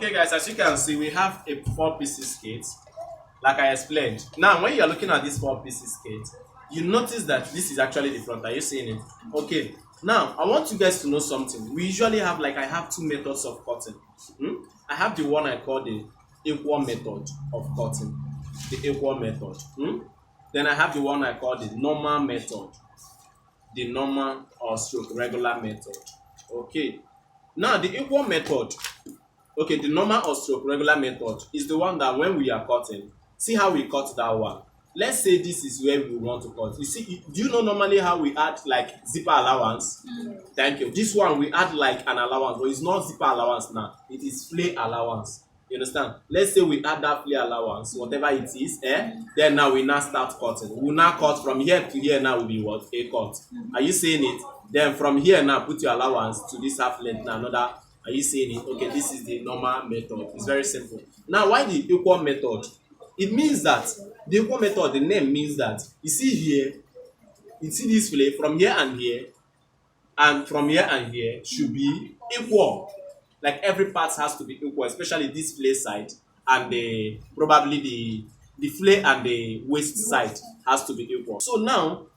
Okay, guys, as you can see, we have a 4 pieces kit, like I explained. Now, when you are looking at this 4 pieces kit, you notice that this is actually the front. Are you seeing it? Okay. Now, I want you guys to know something. We usually have, like, I have 2 methods of cutting. I have the one I call the equal method of cutting, the equal method. Then I have the one I call the normal method, the normal or stroke regular method. Okay. Now, the equal method, okay, the normal or stroke regular method is the one that when we are cutting, see how we cut that one. Let's say this is where we want to cut. You see, do you know normally how we add like zipper allowance? Thank you. This one we add like an allowance, but it's not zipper allowance now. It is flare allowance. You understand? Let's say we add that flare allowance, whatever it is, then now we now start cutting. We will now cut from here to here. Now will be what? A cut. Are you seeing it? Then from here now put your allowance to this half length now another. Are you seeing it? Okay, this is the normal method. It's very simple. Now, why the equal method? It means that the equal method, the name means that you see here, you see this flare from here and from here and here should be equal. Like every part has to be equal, especially this flare side and probably the flare and the waist side has to be equal. So now,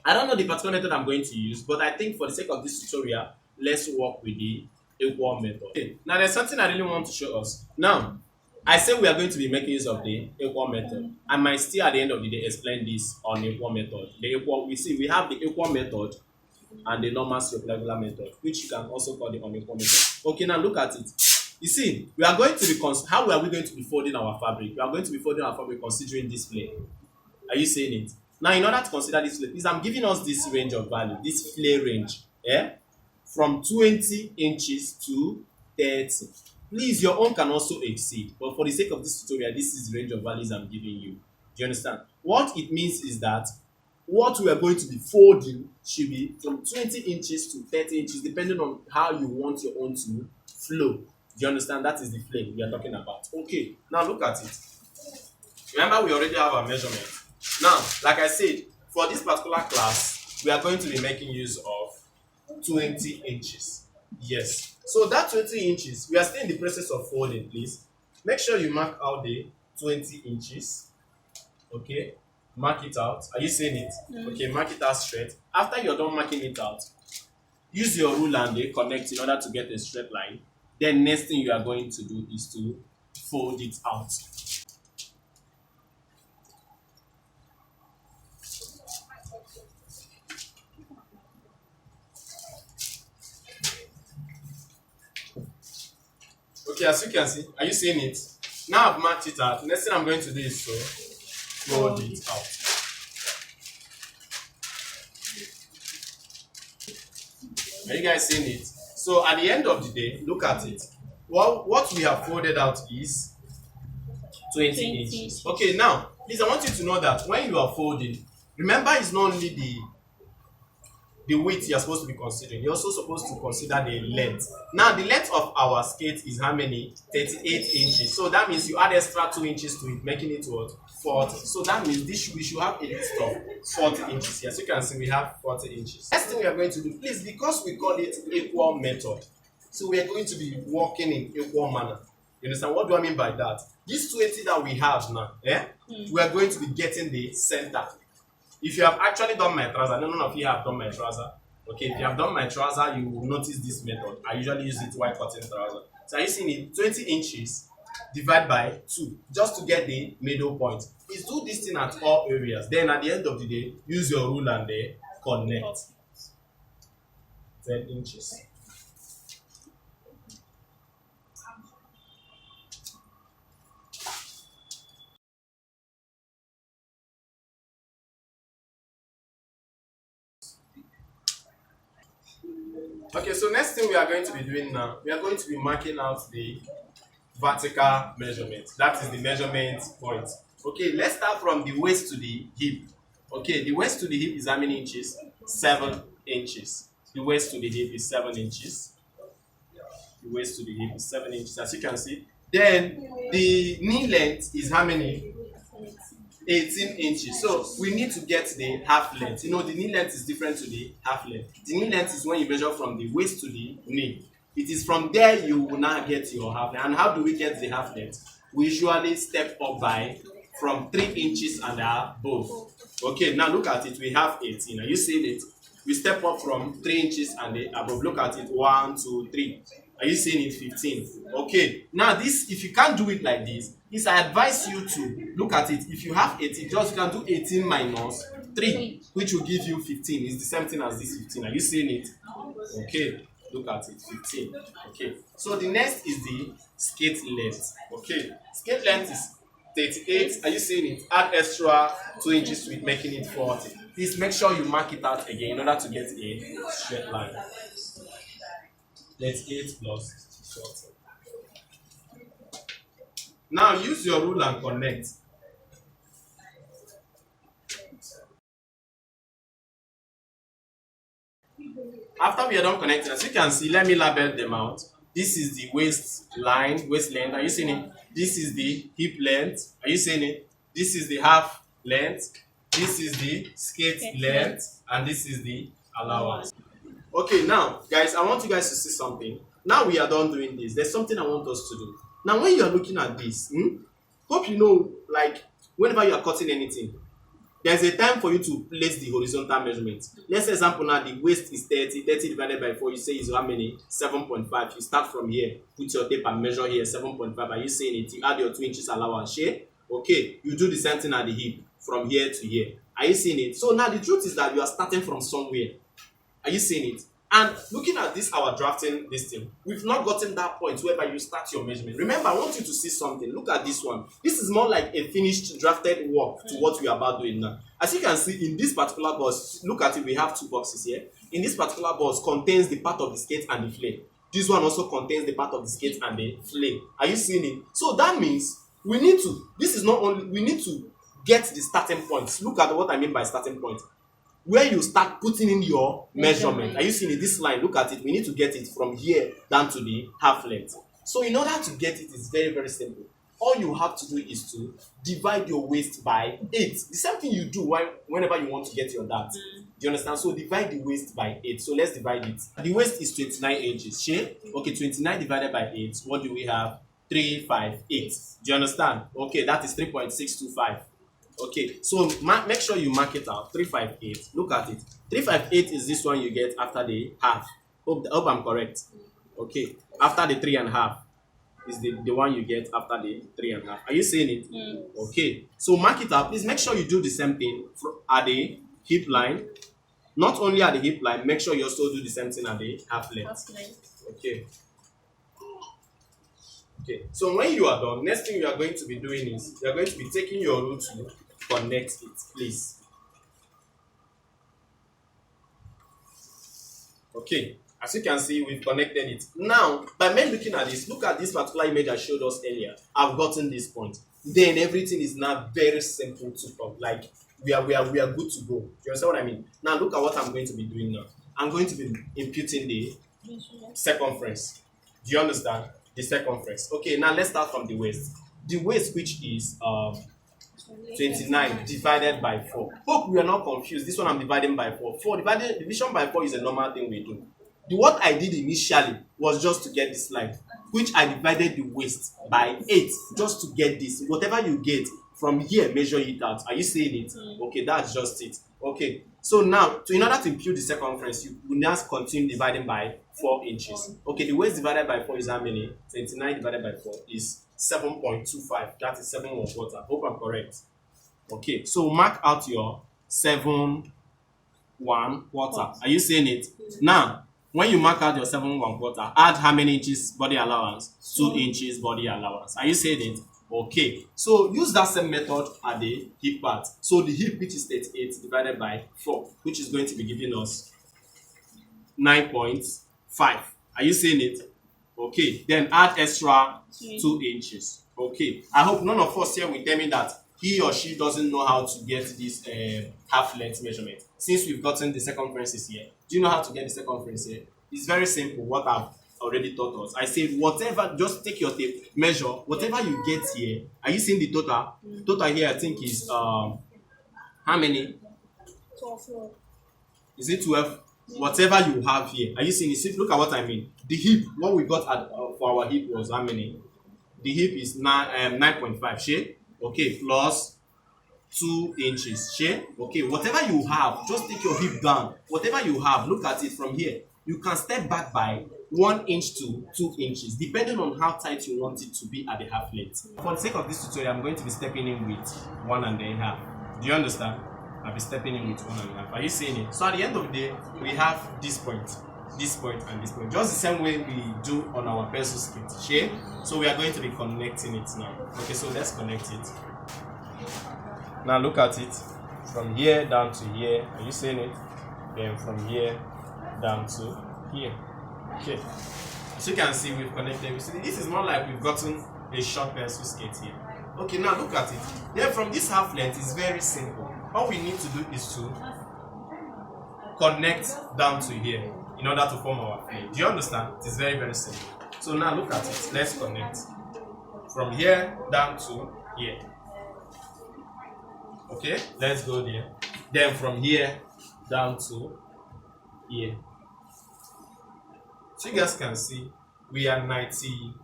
I don't know the particular method I'm going to use, but I think for the sake of this tutorial, let's work with the equal method. Okay. Now there's something I really want to show us. Now, I say we are going to be making use of the equal method. I might still at the end of the day explain this on equal method. The equal, we have the equal method and the normal stroke regular method, which you can also call the unequal method. Okay, now look at it. You see, we are going to be how are we going to be folding our fabric? We are going to be folding our fabric considering this flare. Are you seeing it? Now, in order to consider this flare, please, I'm giving us this range of value, this flare range, from 20 inches to 30. Please, your own can also exceed, but for the sake of this tutorial, this is the range of values I'm giving you. Do you understand? What it means is that what we are going to be folding should be from 20 inches to 30 inches, depending on how you want your own to flow. Do you understand? That is the flare we are talking about. Okay, now look at it. Remember, we already have our measurement. Now, like I said, for this particular class, we are going to be making use of 20 inches. Yes. So that 20 inches, we are still in the process of folding, please. Make sure you mark out the 20 inches. Okay. Mark it out. Are you seeing it? Okay, mark it out straight. After you're done marking it out, use your ruler and they connect in order to get a straight line. Then next thing you are going to do is to fold it out. Okay, as you can see, are you seeing it? Now I've marked it out. Next thing I'm going to do is to fold it out. Are you guys seeing it? So at the end of the day, look at it. Well, what we have folded out is 20 inches. Okay, now, please, I want you to know that when you are folding, remember it's not only the width you're supposed to be considering, you're also supposed to consider the length. Now, the length of our skirt is how many? 38 inches. So that means you add extra 2 inches to it, making it what? 40. So that means we should have a list of 40 inches. Yes, you can see we have 40 inches. Next thing we are going to do, please, because we call it equal method, so we are going to be working in equal manner. You understand? What do I mean by that? This 20 that we have now, we are going to be getting the center. If you have actually done my trouser, none of you have done my trouser. Okay, if you have done my trouser, you will notice this method. I usually use it while cutting trouser. So are you seeing it? 20 inches divided by 2, just to get the middle point. Please do this thing at all areas. Then at the end of the day, use your ruler and connect. 10 inches. Okay, so next thing we are going to be doing now, we are going to be marking out the vertical measurement. That is the measurement point. Okay, let's start from the waist to the hip. Okay, the waist to the hip is how many inches? 7 inches. The waist to the hip is 7 inches. The waist to the hip is 7 inches, as you can see. Then the knee length is how many? 18 inches. So we need to get the half length. You know, the knee length is different to the half length. The knee length is when you measure from the waist to the knee. It is from there you will now get your half length. And how do we get the half length? We usually step up by from 3 inches and above. Okay, now look at it. We have 18. Are you seeing it? We step up from 3 inches and above. Look at it. 1, 2, 3. Are you seeing it? 15. Okay. Now this, if you can't do it like this, I advise you to look at it. If you have 18, just can do 18 minus 3, which will give you 15. It's the same thing as this 15. Are you seeing it? Okay. Look at it. 15. Okay. So the next is the skate length. Okay. Skate length is 38. Are you seeing it? Add extra 2 inches to it, making it 40. Please make sure you mark it out again in order to get a straight line. 38 plus 40. Now use your rule and connect. After we are done connecting, as you can see, let me label them out. This is the waist length. Are you seeing it? This is the hip length. Are you seeing it? This is the half length. This is the skate length. And this is the allowance. Okay, now, guys, I want you guys to see something. Now we are done doing this. There's something I want us to do. Now, when you are looking at this, hope you know, like, whenever you are cutting anything, there's a time for you to place the horizontal measurement. Let's say example now, the waist is 30. 30 divided by 4, you say is how many? 7.5. You start from here. Put your tape and measure here, 7.5. Are you saying it? You add your 2 inches allowance. Share? Okay. You do the same thing at the hip. From here to here. Are you seeing it? So now the truth is that you are starting from somewhere. Are you seeing it? And looking at this, our drafting this thing, we've not gotten that point whereby you start your measurement. Remember, I want you to see something. Look at this one. This is more like a finished drafted work to what we are about doing now. As you can see in this particular box, look at it, we have 2 boxes here. In this particular box contains the part of the skate and the flare. This one also contains the part of the skate and the flare. Are you seeing it? So that means we need to, this is not only, we need to get the starting points. Look at what I mean by starting point. Where you start putting in your measurement. Are you seeing it? This line, look at it. We need to get it from here down to the half length. So in order to get it, it's very, very simple. All you have to do is to divide your waist by 8. The same thing you do whenever you want to get your dart. Do you understand? So divide the waist by 8. So let's divide it. The waist is 29 inches. Okay, 29 divided by 8. What do we have? 358. Do you understand? Okay, that is 3.625. Okay, so make sure you mark it out. 358. Look at it. 358 is this one you get after the half. Hope I'm correct. Okay, after the 3.5 is the one you get after the 3.5. Are you seeing it? Yes. Okay, so mark it out. Please make sure you do the same thing at the hip line. Not only at the hip line, make sure you also do the same thing at the half length. Okay. Okay, so when you are done, next thing you are going to be doing is you are going to be taking your rule to connect it, please. Okay, as you can see, we've connected it. Now, by me looking at this, look at this particular image I showed us earlier. I've gotten this point. Then everything is now very simple to talk. Like we are good to go. Do you understand what I mean? Now look at what I'm going to be doing now. I'm going to be imputing the circumference. Do you understand? The circumference. Okay, now let's start from the waist. The waist, which is 29 divided by 4. Hope we are not confused. This one I'm dividing by 4. Division by 4 is a normal thing we do. What I did initially was just to get this line, which I divided the waist by 8 just to get this. Whatever you get from here, measure it out. Are you seeing it? Okay, that's just it. Okay, so now in order to impute the circumference, you will now continue dividing by 4 inches. Okay, the waist divided by 4 is how many? 29 divided by 4 is 7.25. That is 7 1/4. Hope I'm correct. Okay, so mark out your 7 1/4. Are you seeing it? Now, when you mark out your 7 1/4, add how many inches body allowance? 2 inches body allowance. Are you seeing it? Okay, so use that same method at the hip part. So the hip, which is 38 divided by 4, which is going to be giving us 9.5. Are you seeing it? Okay, then add extra 2 inches. Okay, I hope none of us here will tell me that he or she doesn't know how to get this half length measurement. Since we've gotten the circumferences here, do you know how to get the circumference here? It's very simple. What I've already taught us. I said whatever, just take your tape, measure whatever you get here. Are you seeing the total? Total here I think is how many? 12. Is it 12? whatever you have here. Are you seeing it? See, look at what I mean. The hip, what we got for our hip was how many? The hip is 9.5 share. Okay, plus 2 inches share. Okay, whatever you have, just take your hip down. Whatever you have, look at it from here. You can step back by 1 inch to 2 inches, depending on how tight you want it to be at the half length. For the sake of this tutorial, I'm going to be stepping in with 1.5. Do you understand? I'll be stepping in with 1.5. Are you seeing it? So at the end of the day, we have this point, and this point. Just the same way we do on our pencil skate. Share. So we are going to be connecting it now. Okay, so let's connect it. Now look at it. From here down to here. Are you seeing it? Then from here down to here. Okay. As you can see, we've connected. See, this is more like we've gotten a short pencil skate here. Okay, now look at it. Then from this half length, it's very simple. All we need to do is to connect down to here in order to form our plane. Do you understand? It is very, very simple. So now look at it. Let's connect from here down to here. Okay, let's go there. Then from here down to here. So you guys can see we are 98%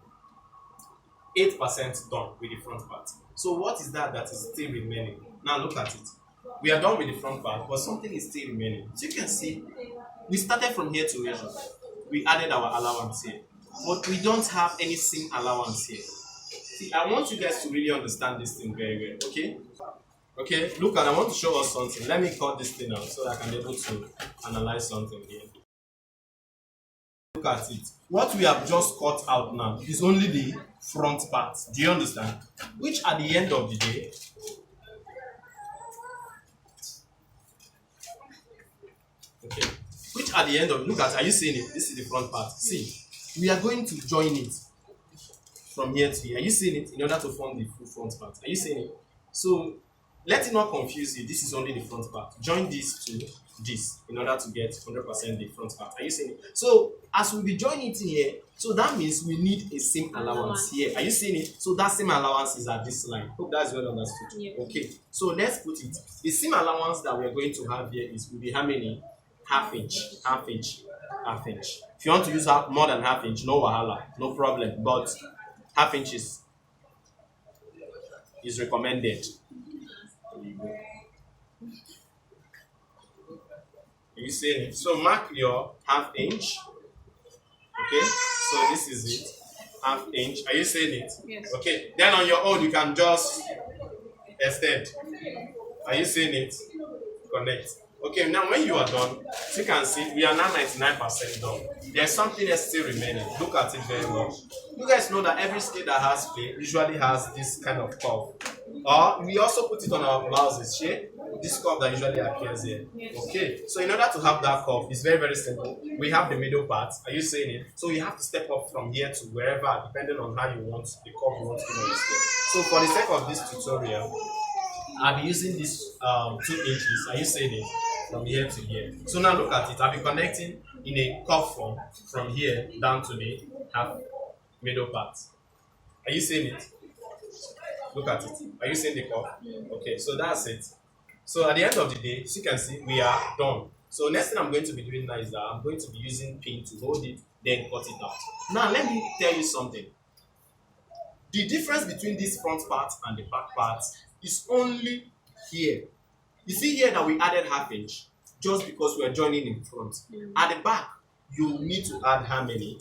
done with the front part. So what is that is still remaining? Now look at it. We are done with the front part, but something is still remaining. So you can see we started from here to here. We added our allowance here, but we don't have any seam allowance here. See, I want you guys to really understand this thing very well. Okay, look at, I want to show us something. Let me cut this thing out so that I can be able to analyze something here. Look at it. What we have just cut out now is only the front part. Do you understand? Which at the end of the day, okay, which at the end of, look at, are you seeing it? This is the front part. See, we are going to join it from here to here. Are you seeing it? In order to form the full front part. Are you seeing it? So let it not confuse you. This is only the front part. Join this to this in order to get 100% the front part. Are you seeing it? So as we be joining it here, so that means we need a seam allowance here. Are you seeing it? So that seam allowance is at this line. Hope that's well understood. Yeah. Okay. So let's put it. The seam allowance that we are going to have here will be how many? Half inch. If you want to use more than half inch, no wahala, no problem. But half inch is recommended. You see it? So mark your half inch. Okay, so this is it. Half inch. Are you seeing it? Yes. Okay, then on your own you can just extend. Are you seeing it? Connect. Okay, now when you are done, you can see we are now 99% done. There's something else still remaining. Look at it very well. You guys know that every skate that has play usually has this kind of curve. Or we also put it on our blouses, shade. This curve that usually appears here. Okay, so in order to have that curve, it's very, very simple. We have the middle part. Are you seeing it? So you have to step up from here to wherever, depending on how you want the curve you want to do on the skate. So for the sake of this tutorial, I'll be using this 2 inches. Are you seeing it? From here to here. So now look at it. I'll be connecting in a curve form from here down to the half middle part. Are you seeing it? Look at it. Are you seeing the curve? Okay, so that's it. So at the end of the day, as you can see, we are done. So next thing I'm going to be doing now is that I'm going to be using pin to hold it, then cut it out. Now let me tell you something. The difference between this front part and the back part is only here. You see here that we added half inch just because we are joining in front. At the back, you need to add how many?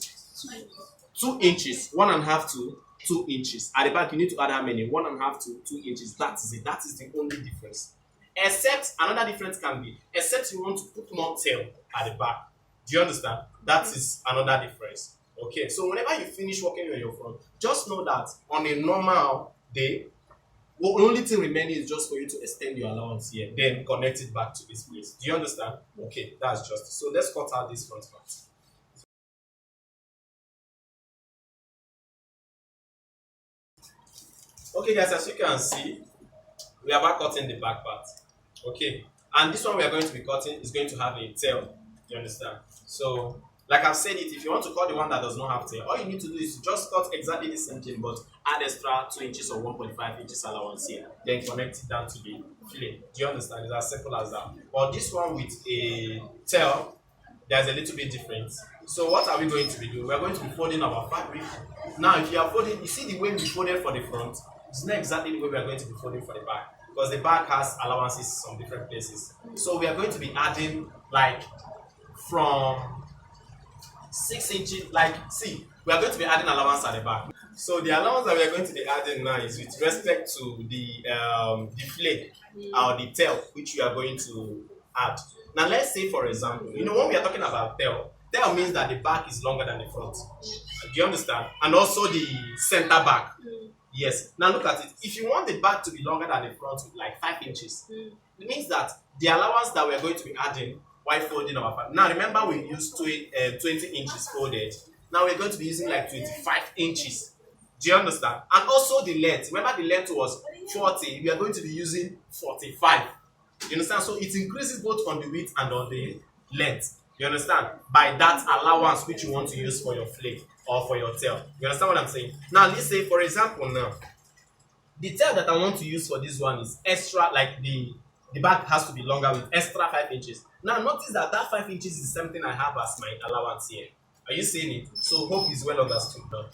2 inches, 1.5 to 2 inches. At the back, you need to add how many? 1.5 to 2 inches. That is it. That is the only difference. Except another difference can be, except you want to put more tail at the back. Do you understand? That is another difference. Okay, so whenever you finish working on your front, just know that on a normal day, the only thing remaining is just for you to extend your allowance here, then connect it back to this place. Do you understand? Okay, that's just it. So let's cut out this front part. Okay, guys, as you can see, we are about cutting the back part. Okay, and this one we are going to be cutting is going to have a tail. Do you understand? So, like I've said it, if you want to cut the one that does not have tail, all you need to do is to just cut exactly the same thing, but add extra 2 inches or 1.5 inches allowance here. Then connect it down to the fillet. Do you understand? It's as simple as that. But this one with a tail, there's a little bit difference. So what are we going to be doing? We are going to be folding our fabric. Now, if you are folding, you see the way we folded for the front, it's not exactly the way we are going to be folding for the back, because the back has allowances in some different places. So we are going to be adding like from 6 inches, like see, we are going to be adding allowance at the back. So the allowance that we are going to be adding now is with respect to the flake or the tail which we are going to add. Now let's say for example, when we are talking about tail means that the back is longer than the front. Do you understand? And also the center back. Yes. Now look at it. If you want the back to be longer than the front with like 5 inches, it means that the allowance that we are going to be adding while folding our fabric. Now remember we used 20 inches folded. Now we're going to be using like 25 inches. Do you understand? And also the length. Remember the length was 40. We are going to be using 45. You understand? So it increases both on the width and on the length. You understand? By that allowance which you want to use for your flake or for your tail. You understand what I'm saying? Now let's say for example now, the tail that I want to use for this one is extra, like the back has to be longer with extra 5 inches. Now notice that 5 inches is something I have as my allowance here. Are you seeing it? So hope is well understood now.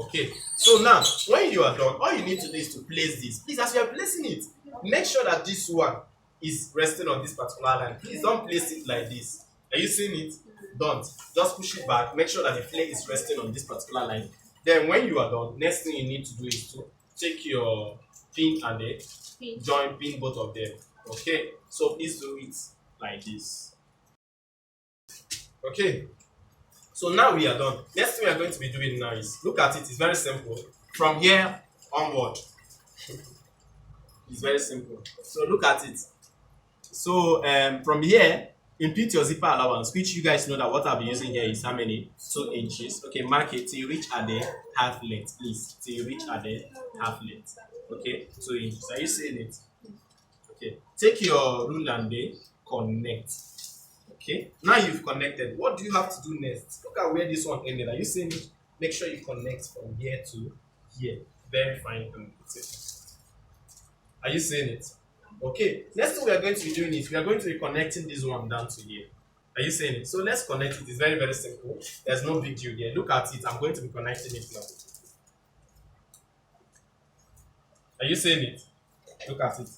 Okay. So now when you are done, all you need to do is to place this. Please, as you are placing it, make sure that this one is resting on this particular line. Please don't place it like this. Are you seeing it? Don't. Just push it back. Make sure that the flake is resting on this particular line. Then when you are done, next thing you need to do is to take your pin and then pin both of them. Okay. So please do it like this. Okay. So now we are done. Next thing we are going to be doing now is, look at it. It's very simple. From here onward, it's very simple. So look at it. So from here, input your zipper allowance, which you guys know that what I'll be using here is how many? 2 inches. Okay, mark it till you reach at the half length, please. Till you reach at the half length. Okay, 2 inches. Are you seeing it? Okay. Take your rule and then connect. Okay. Now you've connected. What do you have to do next? Look at where this one ended. Are you seeing it? Make sure you connect from here to here. Very fine. Are you seeing it? Okay. Next thing we are going to be doing is we are going to be connecting this one down to here. Are you seeing it? So let's connect it. It's very, very simple. There's no big deal here. Look at it. I'm going to be connecting it now. Are you seeing it? Look at it.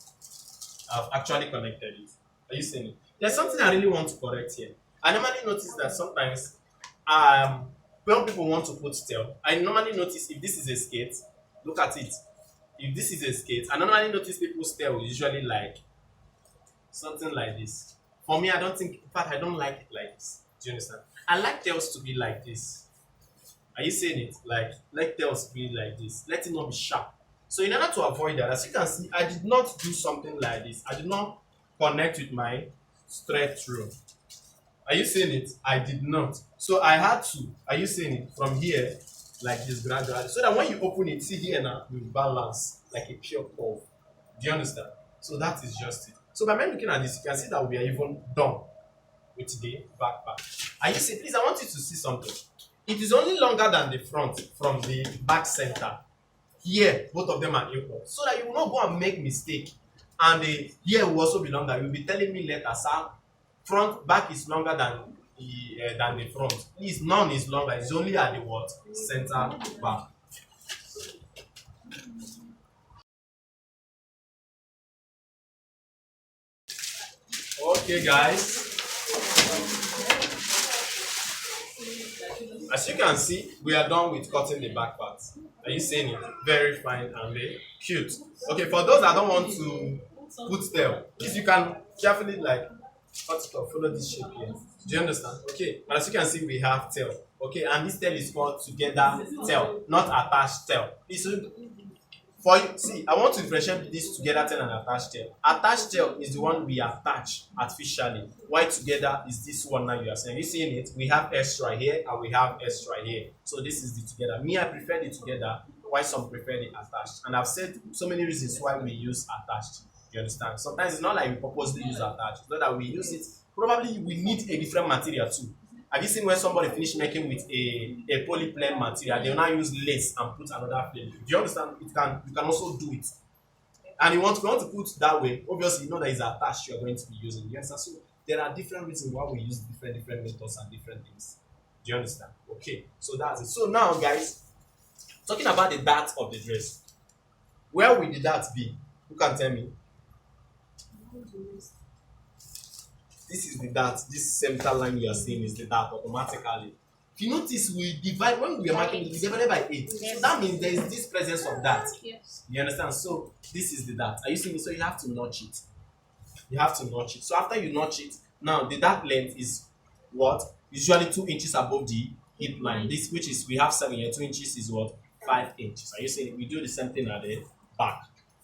I've actually connected it. Are you seeing it? There's something I really want to correct here. I normally notice that sometimes when people want to put tail, I normally notice if this is a skate, look at it. If this is a skate, I normally notice people's tail usually like something like this. For me, I don't think, in fact, I don't like it like this. Do you understand? I like tails to be like this. Are you seeing it? Like tails to be like this. Let it not be sharp. So in order to avoid that, as you can see, I did not do something like this. I did not connect with my straight through. Are you seeing it? I did not. So I had to, are you seeing it? From here, like this gradually. So that when you open it, see here now, you balance like a pure curve. Do you understand? So that is just it. So by looking at this, you can see that we are even done with the back part. And you see, please, I want you to see something. It is only longer than the front from the back center. Here, both of them are equal. So that you will not go and make mistake. And the here will also be longer. You will be telling me later, sir, back is longer than the front. Please, none is longer. It's only at the what? Center back. Okay, guys. As you can see, we are done with cutting the back part. Are you seeing it? Very fine and very cute. Okay, for those that don't want to put tail, if you can carefully follow this shape here. Do you understand? Okay, and as you can see, we have tail. Okay, and this tail is called together tail, not attached tail. See, I want to differentiate this together tail and attached tail. Attached tail is the one we attach artificially. While together is this one now you are saying. You seeing it? We have extra here and we have extra here. So this is the together. Me, I prefer the together, while some prefer the attached. And I've said so many reasons why we use attached. You understand? Sometimes it's not like we purposely use attached. So that we use it, probably we need a different material too. Have you seen when somebody finish making with a polyplain material, they will now use lace and put another plain? Do you understand? You can also do it. And you want to put that way, obviously you know that it's attached you are going to be using. You understand? So there are different reasons why we use different methods and different things. Do you understand? Okay, so that's it. So now, guys, talking about the dart of the dress, where will the dart be? Who can tell me? This is the dart. This center line you are seeing is the dart automatically. If you notice, we divide when we are marking, we divide by 8. So that means there is this presence of dart. Yes. You understand? So this is the dart. Are you seeing it? So you have to notch it. You have to notch it. So after you notch it, now the dart length is what? Usually 2 inches above the hip line. This, which is, we have 7 here. 2 inches is what? 5 inches. Are you saying we do the same thing at the back?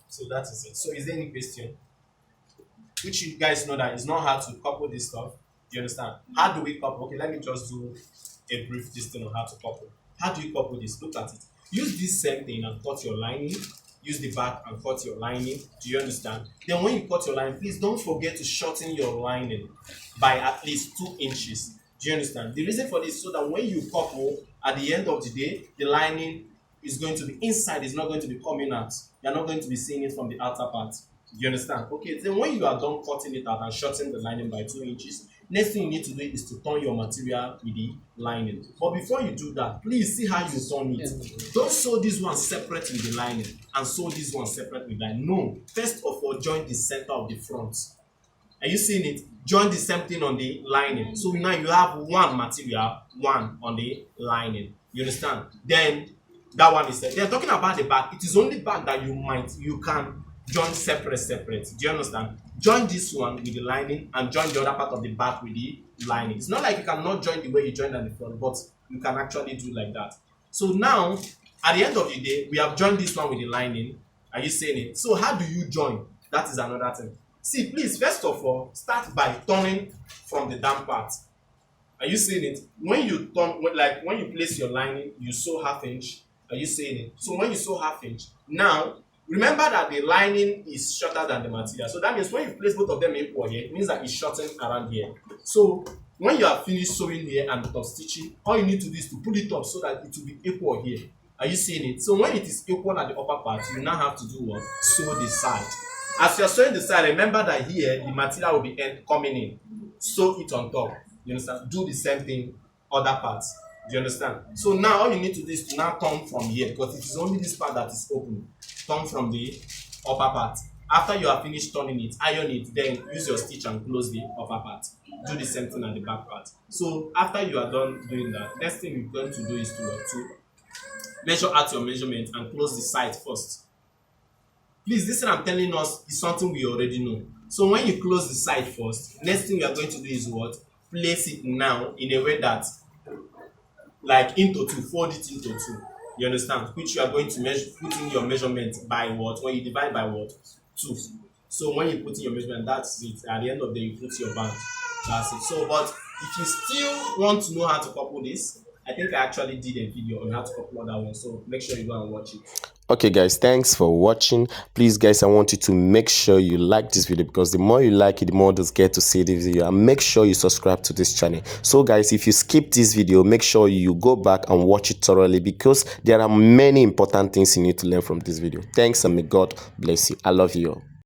So that is it. So is there any question? Which you guys know that it's not hard to couple this stuff. Do you understand? How do we couple? Okay, let me just do a brief thing on how to couple. How do you couple this? Look at it. Use this same thing and cut your lining. Use the back and cut your lining. Do you understand? Then when you cut your lining, please don't forget to shorten your lining by at least 2 inches. Do you understand? The reason for this is so that when you couple, at the end of the day, the lining is going to be inside, it's not going to be coming out. You're not going to be seeing it from the outer part. Do you understand? Okay, then when you are done cutting it out and shortening the lining by 2 inches, next thing you need to do is to turn your material with the lining. But before you do that, please see how you turn it. Don't sew this one separate with the lining and sew this one separate with the lining. No. First of all, join the center of the front. Are you seeing it? Join the same thing on the lining. So now you have one material, one on the lining. You understand? Then that one is they're talking about the back. It is only back that you can join separate. Do you understand? Join this one with the lining and join the other part of the back with the lining. It's not like you cannot join the way you joined at the front, but you can actually do like that. So now, at the end of the day, we have joined this one with the lining. Are you saying it? So how do you join? That is another thing. See, please, first of all, start by turning from the down part. Are you seeing it? When you turn, like when you place your lining, you sew 1/2 inch. Are you seeing it? So when you sew 1/2 inch, now remember that the lining is shorter than the material. So that means when you place both of them equal here, it means that it's shortened around here. So when you are finished sewing here and top stitching, all you need to do is to pull it up so that it will be equal here. Are you seeing it? So when it is equal at the upper part, you now have to do what? Sew the side. As you are sewing the side, remember that here the material will be coming in. Sew it on top. You understand? Do the same thing other parts. Do you understand? So now all you need to do is to now turn from here, because it is only this part that is open. Turn from the upper part. After you have finished turning it, iron it, then use your stitch and close the upper part. Do the same thing at the back part. So after you are done doing that, next thing you're going to do is to measure out your measurement and close the side first. Please, this thing I'm telling us is something we already know. So when you close the side first, next thing you are going to do is what? Place it now in a way that, like into 2, fold it into 2. You understand? Which you are going to measure, put in your measurement by what? When you divide by what? 2. So when you put in your measurement, that's it. At the end of the day, you put your band. That's it. So, but if you still want to know how to couple this, I think I actually did a video on how to couple that one. So make sure you go and watch it. Okay guys, thanks for watching. Please guys, I want you to make sure you like this video, because the more you like it, the more others get to see this video, and make sure you subscribe to this channel. So guys, if you skip this video, make sure you go back and watch it thoroughly, because there are many important things you need to learn from this video. Thanks, and may God bless you. I love you all.